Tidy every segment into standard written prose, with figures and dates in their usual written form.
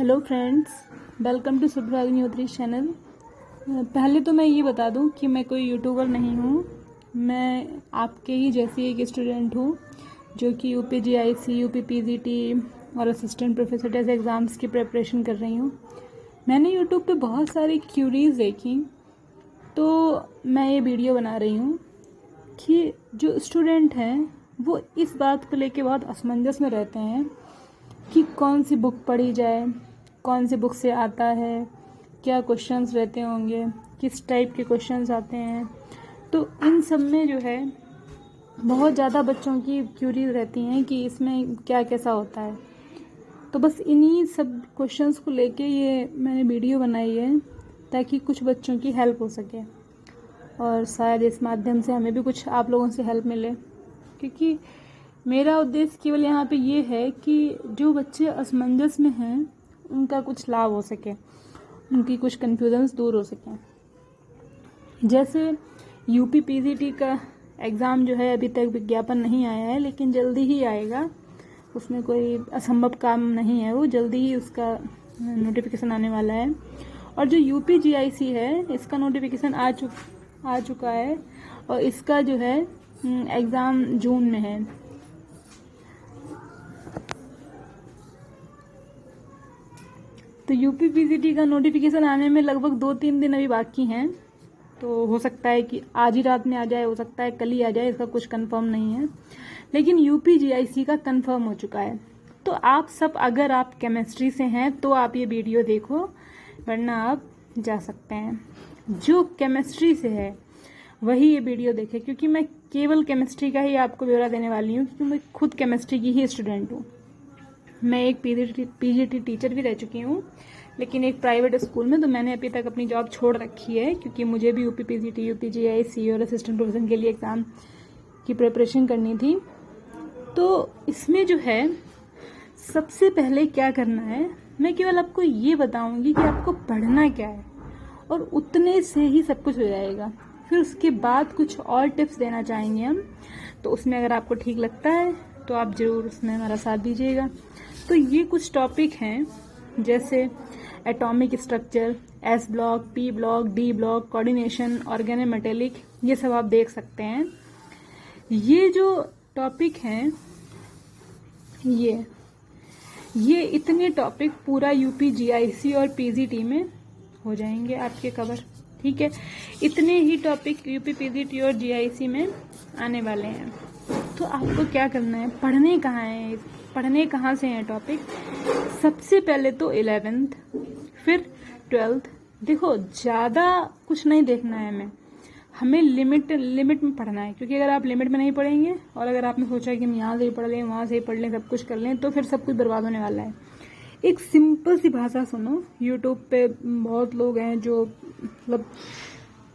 Hello friends, welcome to Subhra Agnihotri channel. पहले तो मैं ये बता दूं कि मैं कोई यूट्यूबर नहीं हूं। मैं आपके ही जैसी एक स्टूडेंट हूं जो कि UPGIC, UPPGT और असिस्टेंट प्रोफेसर जैसे एग्ज़ाम्स की प्रिपरेशन कर रही हूं। मैंने यूट्यूब पे बहुत सारी क्यूरीज देखी, तो मैं ये वीडियो बना रही हूं कि जो स्टूडेंट हैं वो इस बात को लेके बहुत असमंजस में रहते हैं कि कौन सी बुक पढ़ी जाए, कौन सी बुक से आता है, क्या क्वेश्चंस रहते होंगे, किस टाइप के क्वेश्चंस आते हैं। तो इन सब में जो है बहुत ज़्यादा बच्चों की क्यूरीज रहती हैं कि इसमें क्या कैसा होता है। तो बस इन्हीं सब क्वेश्चंस को लेके ये मैंने वीडियो बनाई है ताकि कुछ बच्चों की हेल्प हो सके और शायद इस माध्यम से हमें भी कुछ आप लोगों से हेल्प मिले, क्योंकि मेरा उद्देश्य केवल यहाँ पे ये है कि जो बच्चे असमंजस में हैं उनका कुछ लाभ हो सके, उनकी कुछ कन्फ्यूजन्स दूर हो सकें। जैसे UPPGT का एग्ज़ाम जो है अभी तक विज्ञापन नहीं आया है, लेकिन जल्दी ही आएगा। उसमें कोई असंभव काम नहीं है, वो जल्दी ही उसका नोटिफिकेशन आने वाला है। और जो UPGIC है इसका नोटिफिकेशन आ चुका है और इसका जो है एग्ज़ाम जून में है। तो UPPGT का नोटिफिकेशन आने में लगभग 2-3 दिन अभी बाकी हैं। तो हो सकता है कि आज ही रात में आ जाए, हो सकता है कल ही आ जाए, इसका कुछ कंफर्म नहीं है। लेकिन UPGIC का कंफर्म हो चुका है। तो आप सब, अगर आप केमिस्ट्री से हैं तो आप ये वीडियो देखो, वरना आप जा सकते हैं। जो केमिस्ट्री से है वही ये वीडियो देखे, क्योंकि मैं केवल केमिस्ट्री का ही आपको ब्यौरा देने वाली हूँ, क्योंकि मैं खुद केमिस्ट्री की ही स्टूडेंट हूँ। मैं एक PGT टीचर भी रह चुकी हूँ, लेकिन एक प्राइवेट स्कूल में। तो मैंने अभी तक अपनी जॉब छोड़ रखी है, क्योंकि मुझे भी UPPGT, UPGIC और असिस्टेंट प्रोफेसर के लिए एग्ज़ाम की प्रिपरेशन करनी थी। तो इसमें जो है सबसे पहले क्या करना है, मैं केवल आपको ये बताऊंगी कि आपको पढ़ना क्या है, और उतने से ही सब कुछ हो जाएगा। फिर उसके बाद कुछ और टिप्स देना चाहेंगे हम, तो उसमें अगर आपको ठीक लगता है तो आप ज़रूर उसमें हमारा साथ दीजिएगा। तो ये कुछ टॉपिक हैं, जैसे atomic structure, S block, P block, D block, coordination, organometallic, ये सब आप देख सकते हैं। ये जो टॉपिक हैं ये इतने टॉपिक पूरा UPGIC और PGT में हो जाएंगे आपके कवर, ठीक है। इतने ही टॉपिक UPPGT और GIC में आने वाले हैं। तो आपको क्या करना है, पढ़ने कहाँ से हैं टॉपिक। सबसे पहले तो 11th, फिर 12th। देखो, ज़्यादा कुछ नहीं देखना है हमें लिमिट में पढ़ना है, क्योंकि अगर आप लिमिट में नहीं पढ़ेंगे और अगर आपने सोचा कि हम यहाँ से ही पढ़ लें, वहाँ से ही पढ़ लें, सब कुछ कर लें, तो फिर सब कुछ बर्बाद होने वाला है। एक सिंपल सी भाषा सुनो। यूट्यूब पे बहुत लोग हैं जो मतलब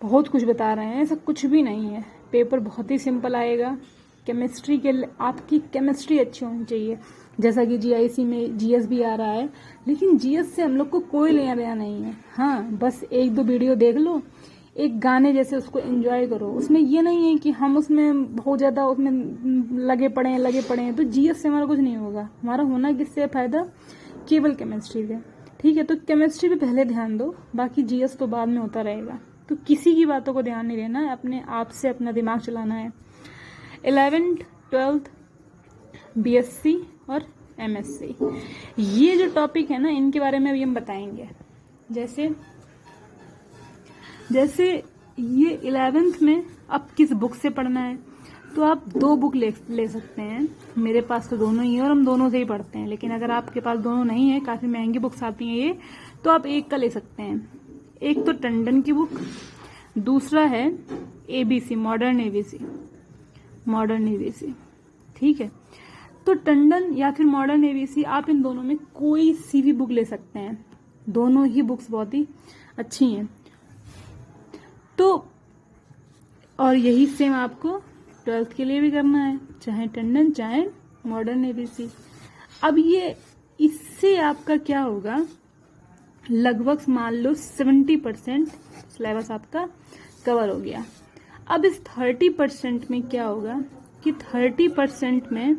बहुत कुछ बता रहे हैं, ऐसा कुछ भी नहीं है। पेपर बहुत ही सिंपल आएगा। केमिस्ट्री के आपकी केमिस्ट्री अच्छी होनी चाहिए। जैसा कि GIC में GS भी आ रहा है, लेकिन GS से हम लोग को कोई लेना देना नहीं है। हाँ, बस 1-2 वीडियो देख लो, एक गाने जैसे उसको एंजॉय करो। उसमें ये नहीं है कि हम उसमें बहुत ज़्यादा उसमें लगे पड़े हैं। तो GS से हमारा कुछ नहीं होगा। हमारा होना किससे फ़ायदा, केवल केमिस्ट्री से, ठीक है। तो केमिस्ट्री पे पहले ध्यान दो, बाकी GS तो बाद में होता रहेगा। तो किसी की बातों को ध्यान नहीं देना है, अपने आप से अपना दिमाग चलाना है। 11th, 12th, BSc और MSc, ये जो टॉपिक है ना, इनके बारे में अभी हम बताएंगे। जैसे ये 11th में अब किस बुक से पढ़ना है, तो आप 2 बुक ले सकते हैं। मेरे पास तो दोनों ही है और हम दोनों से ही पढ़ते हैं। लेकिन अगर आपके पास दोनों नहीं है, काफ़ी महंगी बुक्स आती हैं ये, तो आप एक का ले सकते हैं। एक तो टंडन की बुक, दूसरा है ABC, मॉडर्न ABC, ठीक है। तो टंडन या फिर मॉडर्न ABC, आप इन दोनों में कोई सी भी बुक ले सकते हैं। दोनों ही बुक्स बहुत ही अच्छी हैं। तो और यही सेम आपको 12th के लिए भी करना है, चाहे टंडन चाहे मॉडर्न ABC। अब ये इससे आपका क्या होगा, लगभग मान लो 70% सिलेबस आपका कवर हो गया। अब इस 30% में क्या होगा कि 30% में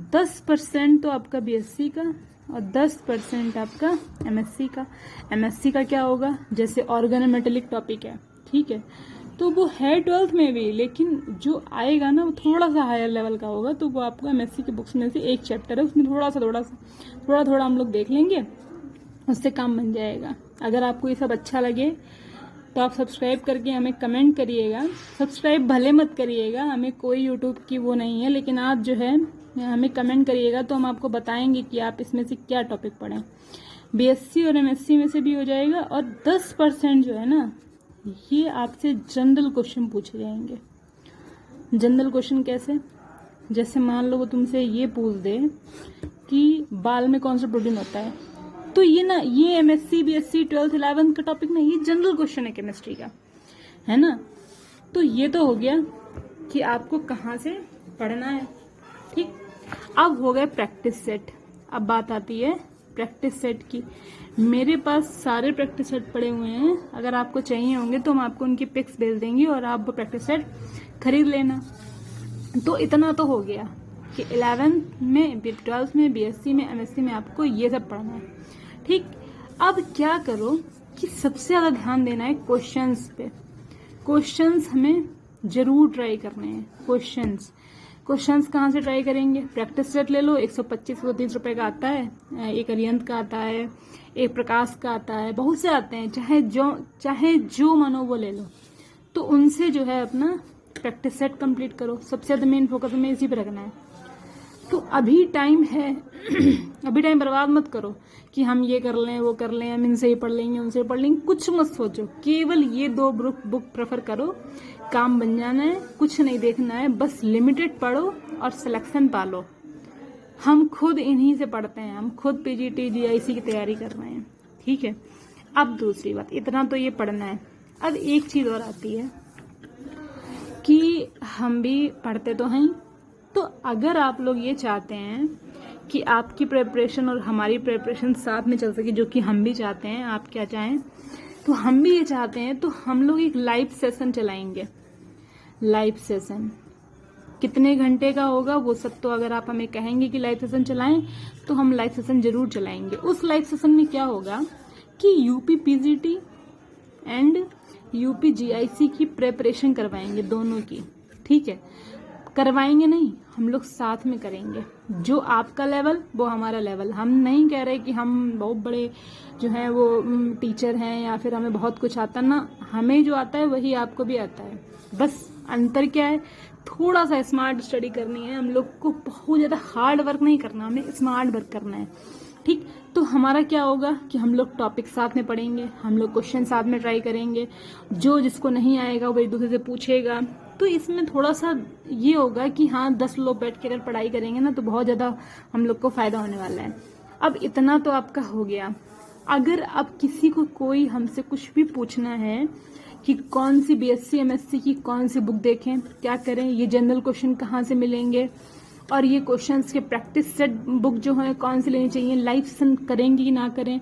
10% तो आपका BSc का और 10% आपका एमएससी का। एमएससी का क्या होगा, जैसे ऑर्गेनोमेटेलिक टॉपिक है, ठीक है, तो वो है 12th में भी, लेकिन जो आएगा ना वो थोड़ा सा हायर लेवल का होगा, तो वो आपको एमएससी की बुक्स में से एक चैप्टर है, उसमें थोड़ा हम लोग देख लेंगे, उससे काम बन जाएगा। अगर आपको ये सब अच्छा लगे तो आप सब्सक्राइब करके हमें कमेंट करिएगा। सब्सक्राइब भले मत करिएगा, हमें कोई यूट्यूब की वो नहीं है, लेकिन आप जो है हमें कमेंट करिएगा तो हम आपको बताएंगे कि आप इसमें से क्या टॉपिक पढ़ें। बीएससी और एमएससी में से भी हो जाएगा, और 10% जो है ना ये आपसे जनरल क्वेश्चन पूछे जाएंगे। जनरल क्वेश्चन कैसे, जैसे मान लो वो तुमसे ये पूछ दे कि बाल में कौन सा प्रोटीन होता है, तो ये एमएससी बीएससी 12th 11th का टॉपिक नहीं, ये जनरल क्वेश्चन है केमिस्ट्री का, है ना। तो ये तो हो गया कि आपको कहाँ से पढ़ना है, ठीक। अब हो गए प्रैक्टिस सेट। अब बात आती है प्रैक्टिस सेट की। मेरे पास सारे प्रैक्टिस सेट पड़े हुए हैं, अगर आपको चाहिए होंगे तो हम आपको उनकी पिक्स भेज देंगे और आप वो प्रैक्टिस सेट खरीद लेना। तो इतना तो हो गया कि 11th में, 12th में, बीएससी में, एमएससी में आपको ये सब पढ़ना है, ठीक। अब क्या करो कि सबसे ज्यादा ध्यान देना है क्वेश्चंस पे। क्वेश्चंस हमें जरूर ट्राई करने हैं। क्वेश्चंस कहाँ से ट्राई करेंगे, प्रैक्टिस सेट ले लो, 125-130 रुपए का आता है, एक अरिहंत का आता है, एक प्रकाश का आता है, बहुत से आते हैं, चाहे जो मानो वो ले लो। तो उनसे जो है अपना प्रैक्टिस सेट कंप्लीट करो। सबसे ज्यादा मेन फोकस हमें इसी पे रखना है। तो अभी टाइम है अभी टाइम बर्बाद मत करो कि हम ये कर लें वो कर लें, हम इनसे ही पढ़ लेंगे उनसे ही पढ़ लेंगे, कुछ मत सोचो। केवल ये 2 बुक प्रेफर करो, काम बन जाना है, कुछ नहीं देखना है, बस लिमिटेड पढ़ो और सिलेक्शन पालो। हम खुद इन्हीं से पढ़ते हैं, हम खुद पीजीटी जीआईसी की तैयारी कर रहे हैं, ठीक है। अब दूसरी बात, इतना तो ये पढ़ना है। अब एक चीज और आती है कि हम भी पढ़ते तो हैं, तो अगर आप लोग ये चाहते हैं कि आपकी प्रिपरेशन और हमारी प्रिपरेशन साथ में चल सके, जो कि हम भी चाहते हैं, आप क्या चाहें तो हम भी ये चाहते हैं, तो हम लोग एक लाइव सेशन चलाएंगे। लाइव सेशन कितने घंटे का होगा वो सब तो अगर आप हमें कहेंगे कि लाइव सेशन चलाएं तो हम लाइव सेशन जरूर चलाएंगे। उस लाइव सेशन में क्या होगा कि UP PGT and UP GIC की प्रिपरेशन करवाएंगे, दोनों की, ठीक है। करवाएंगे नहीं, हम लोग साथ में करेंगे। जो आपका लेवल वो हमारा लेवल। हम नहीं कह रहे कि हम बहुत बड़े जो है वो टीचर हैं या फिर हमें बहुत कुछ आता ना, हमें जो आता है वही आपको भी आता है। बस अंतर क्या है, थोड़ा सा स्मार्ट स्टडी करनी है। हम लोग को बहुत ज्यादा हार्ड वर्क नहीं करना, हमें स्मार्ट वर्क करना है, ठीक। तो हमारा क्या होगा कि हम लोग टॉपिक साथ में पढ़ेंगे, हम लोग क्वेश्चन साथ में ट्राई करेंगे, जो जिसको नहीं आएगा वो एक दूसरे से पूछेगा। तो इसमें थोड़ा सा ये होगा कि हाँ 10 लोग बैठ के अगर पढ़ाई करेंगे ना तो बहुत ज्यादा हम लोग को फायदा होने वाला है। अब इतना तो आपका हो गया। अगर अब किसी को कोई हमसे कुछ भी पूछना है कि कौन सी बीएससी एमएससी की कौन सी बुक देखें, क्या करें, ये जनरल क्वेश्चन कहाँ से मिलेंगे, और ये क्वेश्चंस के प्रैक्टिस सेट बुक जो है कौन सी लेनी चाहिए, लाइव सेशन करेंगे कि ना करें,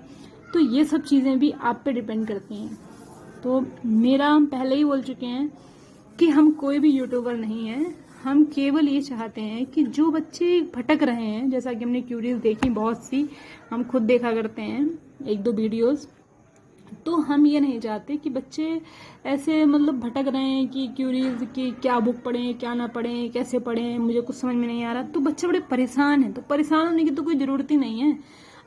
तो ये सब चीजें भी आप पे डिपेंड करती हैं। तो मेरा हम पहले ही बोल चुके हैं कि हम कोई भी यूट्यूबर नहीं है, हम केवल ये चाहते हैं कि जो बच्चे भटक रहे हैं, जैसा कि हमने क्यूरीज देखी बहुत सी, हम खुद देखा करते हैं 1-2 वीडियोस, तो हम ये नहीं चाहते कि बच्चे ऐसे मतलब भटक रहे हैं कि क्यूरीज की क्या बुक पढ़ें क्या ना पढ़ें, कैसे पढ़ें, मुझे कुछ समझ में नहीं आ रहा। तो बच्चे बड़े परेशान हैं, तो परेशान होने की तो कोई ज़रूरत ही नहीं है।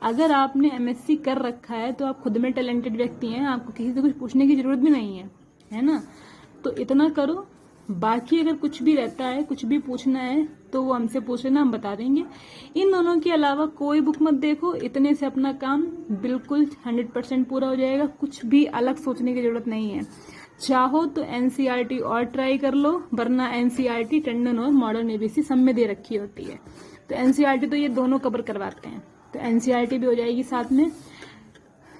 अगर आपने एमएससी कर रखा है तो आप खुद में टैलेंटेड व्यक्ति हैं, आपको किसी से कुछ पूछने की ज़रूरत भी नहीं है ना। तो इतना करो, बाकी अगर कुछ भी रहता है, कुछ भी पूछना है तो वो हमसे पूछ लेना, हम बता देंगे। इन दोनों के अलावा कोई बुक मत देखो, इतने से अपना काम बिल्कुल 100% पूरा हो जाएगा। कुछ भी अलग सोचने की जरूरत नहीं है। चाहो तो एनसीईआरटी और ट्राई कर लो, वरना एनसीईआरटी टंडन और मॉडर्न एबीसी सब में दे रखी होती है। तो एनसीईआरटी तो ये दोनों कवर करवाते हैं, तो एनसीईआरटी भी हो जाएगी साथ में।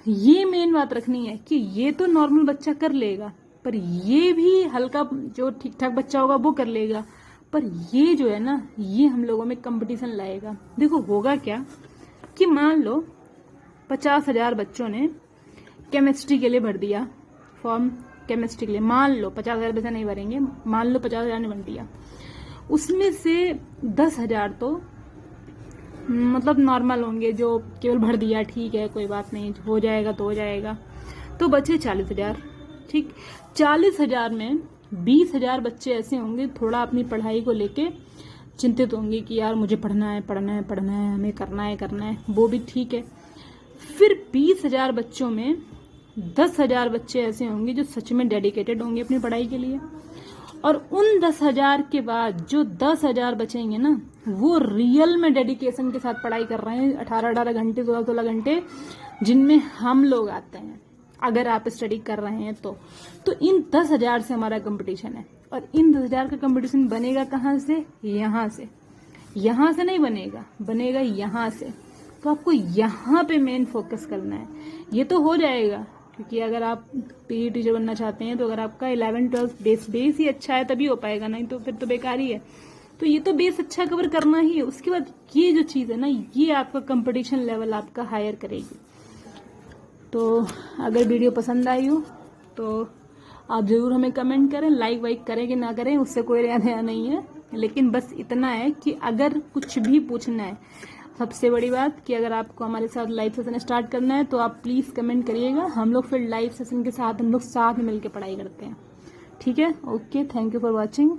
ये मेन बात रखनी है कि ये तो नॉर्मल बच्चा कर लेगा, पर ये भी हल्का जो ठीक ठाक बच्चा होगा वो कर लेगा, पर ये जो है ना ये हम लोगों में कंपटीशन लाएगा। देखो होगा क्या कि मान लो 50,000 बच्चों ने केमिस्ट्री के लिए भर दिया फॉर्म, केमिस्ट्री के लिए मान लो 50,000 पैसा नहीं भरेंगे, मान लो 50,000 ने भर दिया, उसमें से 10,000 तो मतलब नॉर्मल होंगे, जो केवल भर दिया ठीक है कोई बात नहीं हो जाएगा तो हो जाएगा, तो बचे 40,000। ठीक, 40,000 में 20,000 बच्चे ऐसे होंगे थोड़ा अपनी पढ़ाई को लेके चिंतित होंगे कि यार मुझे पढ़ना है पढ़ना है पढ़ना है, हमें करना है, वो भी ठीक है। फिर 20,000 बच्चों में 10,000 बच्चे ऐसे होंगे जो सच में डेडिकेटेड होंगे अपनी पढ़ाई के लिए, और उन 10,000 के बाद जो 10,000 बचेंगे ना, वो रियल में डेडिकेशन के साथ पढ़ाई कर रहे हैं, 18-18 घंटे 16-16 घंटे, जिनमें हम लोग आते हैं अगर आप स्टडी कर रहे हैं तो इन 10,000 से हमारा कंपटीशन है। और इन 10,000 का कंपटीशन बनेगा कहाँ से? यहाँ से नहीं बनेगा, बनेगा यहाँ से। तो आपको यहाँ पे मेन फोकस करना है। ये तो हो जाएगा, क्योंकि अगर आप पीटी टीचर बनना चाहते हैं तो अगर आपका 11-12 बेस ही अच्छा है तभी हो पाएगा, नहीं तो फिर तो बेकार ही है। तो ये तो बेस अच्छा कवर करना ही है। उसके बाद ये जो चीज़ है ना, ये आपका कंपटीशन लेवल आपका हायर करेगी। तो अगर वीडियो पसंद आई हो तो आप ज़रूर हमें कमेंट करें, लाइक वाइक करें कि ना करें, उससे कोई लेना नहीं है। लेकिन बस इतना है कि अगर कुछ भी पूछना है, सबसे बड़ी बात कि अगर आपको हमारे साथ लाइव सेशन स्टार्ट करना है तो आप प्लीज़ कमेंट करिएगा। हम लोग फिर लाइव सेशन के साथ हम लोग साथ में मिलकर पढ़ाई करते हैं। ठीक है, okay, thank you for watching.